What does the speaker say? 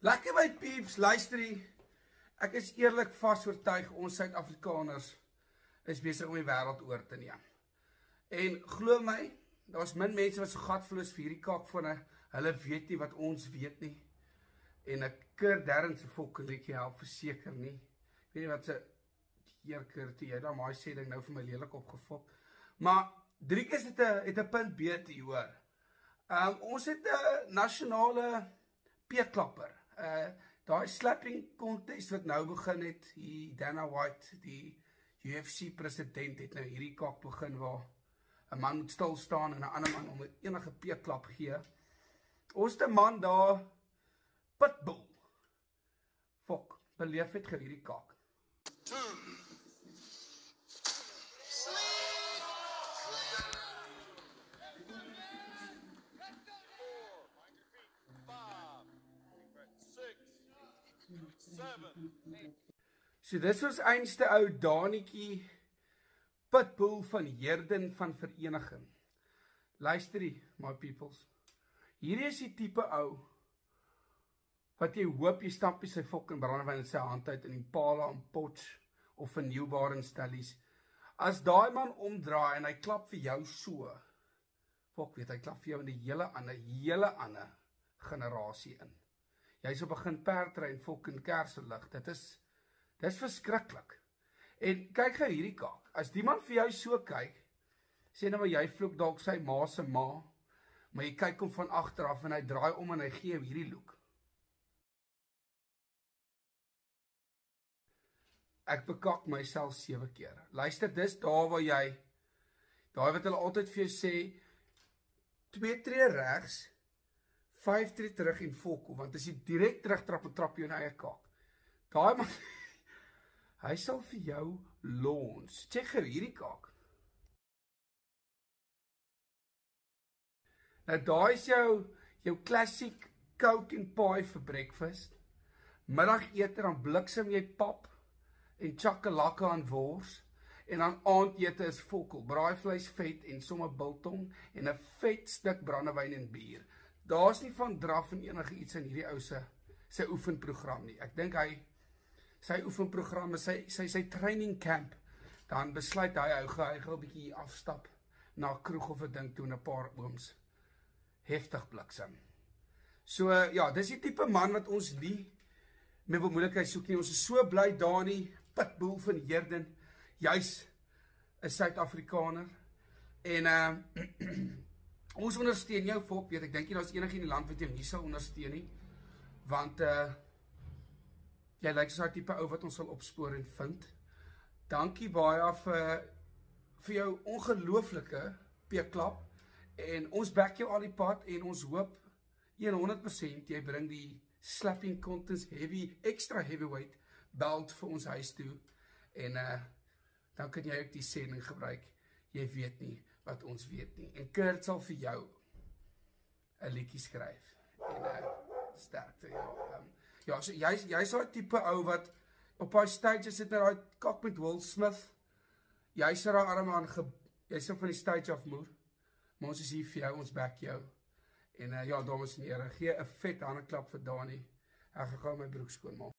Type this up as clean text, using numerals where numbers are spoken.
Lekker my peeps, luisterie. Ek is eerlik vas oortuig ons Suid-Afrikaners is besig om die wêreld oor te neem. En glo my, daar's min mense wat so gatvloos vir hierdie kaak van hulle weet nie wat ons weet nie. En ek keur Darren se volkeliedjie help verseker nie. Ek weet nie wat se heerker toe jy dan maar sê ding nou vir my lelik opgefok. Maar Driekus het 'n punt beter hoor. Ons het 'n nasionale peerklapper. Daai slapping contest wat nou begin het, hier Dana White, die UFC president, het nou hierdie kaak begin waar 'n man moet stil staan en 'n ander man om enige peerklap gee. Ons het 'n man daar, Pitbull. Fok, beleef het gou hierdie kaak. So dis ons einste ou Danietjie Pitbull van Herden van Vereniging. Luisterie, my peoples. Hierdie is die tipe ou wat jy hoop jy stap jy sy fucking brandewyn in sy hand uit in Impala en Potch of vernieuwbare instellies. As daai man omdraai en hy klap vir jou so, fok weet hy klap vir jou in 'n hele ander generasie in. Jy sal begin perdry en fucking kerselig. Dit is verskriklik. En kyk gou hierdie kaak. As die man vir jou so kyk, sê nou maar jy vloek dalk sy ma se ma, maar jy kyk hom van agter af en hy draai om en hy gee jou hierdie look. Ek bekak myself 7 keer. Luister, dis daar waar jy, daai wat hulle altyd vir jou sê, 2 tree regs, 5 tree terug en fokol, want as jy direk terugtrap en trap jou in eie kaak. Daai man, hy sal vir jou lons. Check gou hierdie kaak. Nou daai is jou klassiek Coke en pie vir breakfast. Middagete dan bliksem jy pap en chakalaka aan wors. En dan aandete is fokol, braaivleis, vet en somme biltong en 'n vet stuk brandewyn en bier. Daar's nie van draf en enige iets in hierdie ou se oefenprogram nie. Ek dink sy oefenprogram is sy training camp. Dan besluit hy gaan 'n bietjie afstap na 'n kroeg of 'n ding toe 'n paar ooms heftig bliksem. So ja, dis die tipe man wat ons nie met bemoeilikheid soek nie. Ons is so bly Dani Pitbull van Herden. Jy's 'n Suid-Afrikaner en ons ondersteun jou volk, weet ek dink nie daar's enige in die land wat jou nie sal ondersteun nie, want jy lyk soos 'n tipe ou wat ons sal opspoor en vind. Dankie baie vir jou ongelooflike peerklap en ons back jou al die pad en ons hoop 100% jy bring die slapping contest extra heavyweight belt vir ons huis toe en dan kan jy ook die sending gebruik. Jy weet nie wat ons weet nie. En Kurt sal vir jou 'n liedjie skryf. En sterkte ja. Ja, so jy's so 'n tipe ou wat op daai stage sit met daai kak met Will Smith. Jy sit daar arm aan jy's van die stage af moer. Maar ons is hier vir jou, ons back jou. En ja, dames en here, gee 'n vet handeklap vir Dani. Ek gaan gou my broek skoon maak.